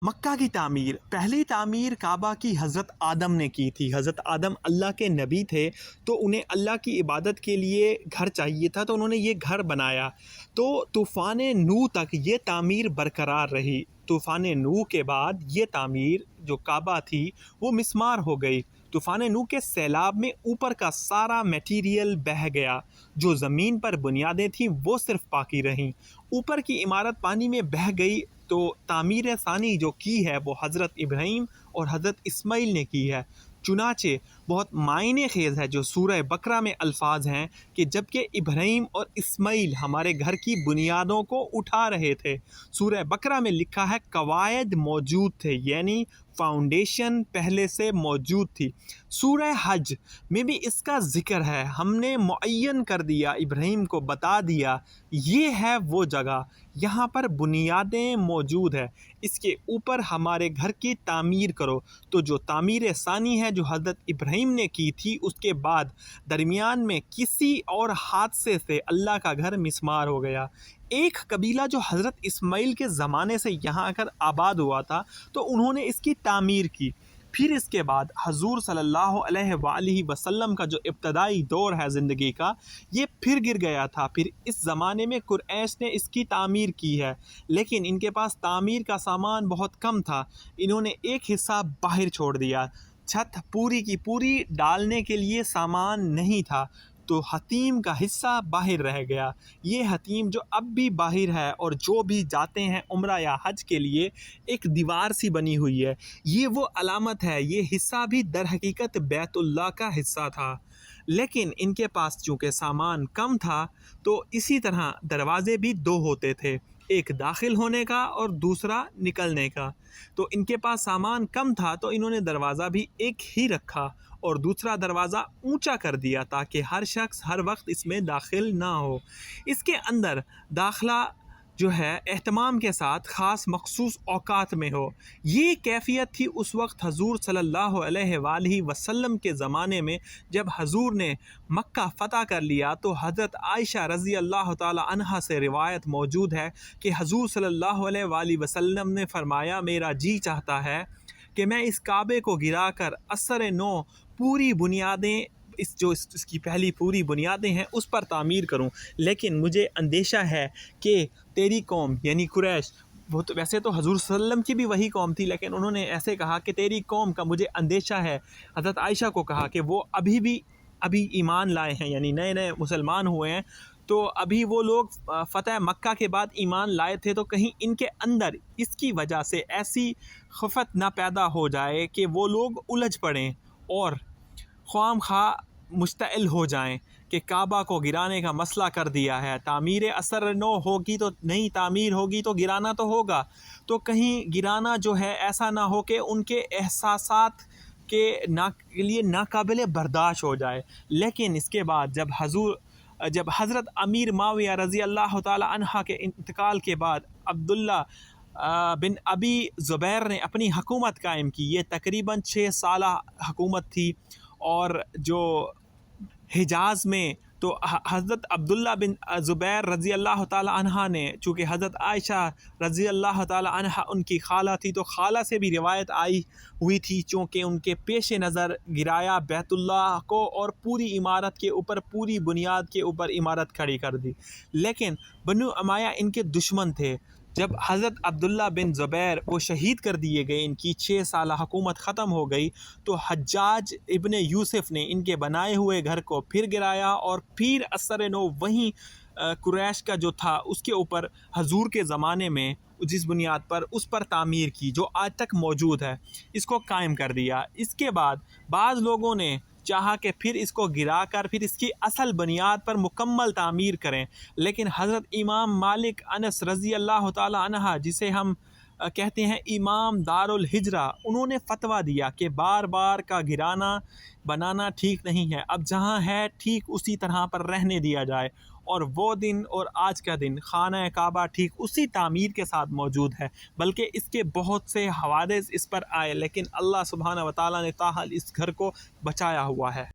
مکہ کی تعمیر، پہلی تعمیر کعبہ کی حضرت آدم نے کی تھی۔ حضرت آدم اللہ کے نبی تھے، تو انہیں اللہ کی عبادت کے لیے گھر چاہیے تھا، تو انہوں نے یہ گھر بنایا۔ تو طوفان نوح تک یہ تعمیر برقرار رہی۔ طوفان نوح کے بعد یہ تعمیر جو کعبہ تھی وہ مسمار ہو گئی۔ طوفان نوح کے سیلاب میں اوپر کا سارا میٹیریل بہہ گیا، جو زمین پر بنیادیں تھیں وہ صرف باقی رہیں۔ اوپر کی عمارت پانی میں بہہ گئی۔ تو تعمیر ثانی جو کی ہے وہ حضرت ابراہیم اور حضرت اسماعیل نے کی ہے۔ چنانچہ بہت معنی خیز ہے جو سورہ بقرہ میں الفاظ ہیں کہ جبکہ ابراہیم اور اسماعیل ہمارے گھر کی بنیادوں کو اٹھا رہے تھے۔ سورہ بقرہ میں لکھا ہے قواعد موجود تھے، یعنی فاؤنڈیشن پہلے سے موجود تھی۔ سورہ حج میں بھی اس کا ذکر ہے، ہم نے معین کر دیا، ابراہیم کو بتا دیا یہ ہے وہ جگہ، یہاں پر بنیادیں موجود ہے، اس کے اوپر ہمارے گھر کی تعمیر کرو۔ تو جو تعمیر ثانی ہے جو حضرت ابراہیم نے کی تھی، اس کے بعد درمیان میں کسی اور حادثے سے اللہ کا گھر مسمار ہو گیا۔ ایک قبیلہ جو حضرت اسماعیل کے زمانے سے یہاں آ کر آباد ہوا تھا، تو انہوں نے اس کی تعمیر کی۔ پھر اس کے بعد حضور صلی اللہ علیہ وآلہ وسلم کا جو ابتدائی دور ہے زندگی کا، یہ پھر گر گیا تھا۔ پھر اس زمانے میں قریش نے اس کی تعمیر کی ہے، لیکن ان کے پاس تعمیر کا سامان بہت کم تھا۔ انہوں نے ایک حصہ باہر چھوڑ دیا، چھت پوری کی پوری ڈالنے کے لیے سامان نہیں تھا، تو حتیم کا حصہ باہر رہ گیا۔ یہ حتیم جو اب بھی باہر ہے، اور جو بھی جاتے ہیں عمرہ یا حج کے لیے، ایک دیوار سی بنی ہوئی ہے، یہ وہ علامت ہے۔ یہ حصہ بھی در حقیقت بیت اللہ کا حصہ تھا، لیکن ان کے پاس چونکہ سامان کم تھا، تو اسی طرح دروازے بھی دو ہوتے تھے، ایک داخل ہونے کا اور دوسرا نکلنے کا۔ تو ان کے پاس سامان کم تھا، تو انہوں نے دروازہ بھی ایک ہی رکھا اور دوسرا دروازہ اونچا کر دیا تاکہ ہر شخص ہر وقت اس میں داخل نہ ہو۔ اس کے اندر داخلہ جو ہے اہتمام کے ساتھ خاص مخصوص اوقات میں ہو۔ یہ کیفیت تھی اس وقت حضور صلی اللہ علیہ وآلہ وسلم کے زمانے میں، جب حضور نے مکہ فتح کر لیا، تو حضرت عائشہ رضی اللہ تعالی عنہا سے روایت موجود ہے کہ حضور صلی اللہ علیہ وآلہ وسلم نے فرمایا، میرا جی چاہتا ہے کہ میں اس کعبے کو گرا کر اثر نو پوری بنیادیں، اس کی پہلی پوری بنیادیں ہیں اس پر تعمیر کروں، لیکن مجھے اندیشہ ہے کہ تیری قوم یعنی قریش، وہ تو ویسے تو حضور صلی اللہ علیہ وسلم کی بھی وہی قوم تھی، لیکن انہوں نے ایسے کہا کہ تیری قوم کا مجھے اندیشہ ہے۔ حضرت عائشہ کو کہا کہ وہ ابھی ایمان لائے ہیں، یعنی نئے نئے مسلمان ہوئے ہیں، تو ابھی وہ لوگ فتح مکہ کے بعد ایمان لائے تھے، تو کہیں ان کے اندر اس کی وجہ سے ایسی خفت نہ پیدا ہو جائے کہ وہ لوگ الجھ پڑیں اور خواہ خواہ مشتعل ہو جائیں کہ کعبہ کو گرانے کا مسئلہ کر دیا ہے، تعمیر اثر نو ہوگی تو نئی تعمیر ہوگی تو گرانا تو ہوگا، تو کہیں گرانا جو ہے ایسا نہ ہو کہ ان کے احساسات کے لیے ناقابل برداشت ہو جائے۔ لیکن اس کے بعد جب حضرت امیر معاویہ رضی اللہ تعالی عنہ کے انتقال کے بعد عبداللہ بن ابی زبیر نے اپنی حکومت قائم کی، یہ تقریباً 6 سالہ حکومت تھی، اور جو حجاز میں تو حضرت عبداللہ بن زبیر رضی اللہ تعالی عنہ نے، چونکہ حضرت عائشہ رضی اللہ تعالی عنہ ان کی خالہ تھی، تو خالہ سے بھی روایت آئی ہوئی تھی، چونکہ ان کے پیش نظر گرایا بیت اللہ کو اور پوری عمارت کے اوپر، پوری بنیاد کے اوپر عمارت کھڑی کر دی۔ لیکن بنو امیہ ان کے دشمن تھے۔ جب حضرت عبداللہ بن زبیر وہ شہید کر دیے گئے، ان کی 6 سالہ حکومت ختم ہو گئی، تو حجاج ابن یوسف نے ان کے بنائے ہوئے گھر کو پھر گرایا، اور پھر اثر نو وہیں قریش کا جو تھا اس کے اوپر حضور کے زمانے میں جس بنیاد پر اس پر تعمیر کی، جو آج تک موجود ہے، اس کو قائم کر دیا۔ اس کے بعد بعض لوگوں نے چاہا کہ پھر اس کو گرا کر پھر اس کی اصل بنیاد پر مکمل تعمیر کریں، لیکن حضرت امام مالک انس رضی اللہ تعالی عنہ، جسے ہم کہتے ہیں امام دار الہجرہ، انہوں نے فتویٰ دیا کہ بار بار کا گرانا بنانا ٹھیک نہیں ہے، اب جہاں ہے ٹھیک اسی طرح پر رہنے دیا جائے، اور وہ دن اور آج کا دن خانہ کعبہ ٹھیک اسی تعمیر کے ساتھ موجود ہے، بلکہ اس کے بہت سے حوادث اس پر آئے، لیکن اللہ سبحانہ و تعالیٰ نے تاحال اس گھر کو بچایا ہوا ہے۔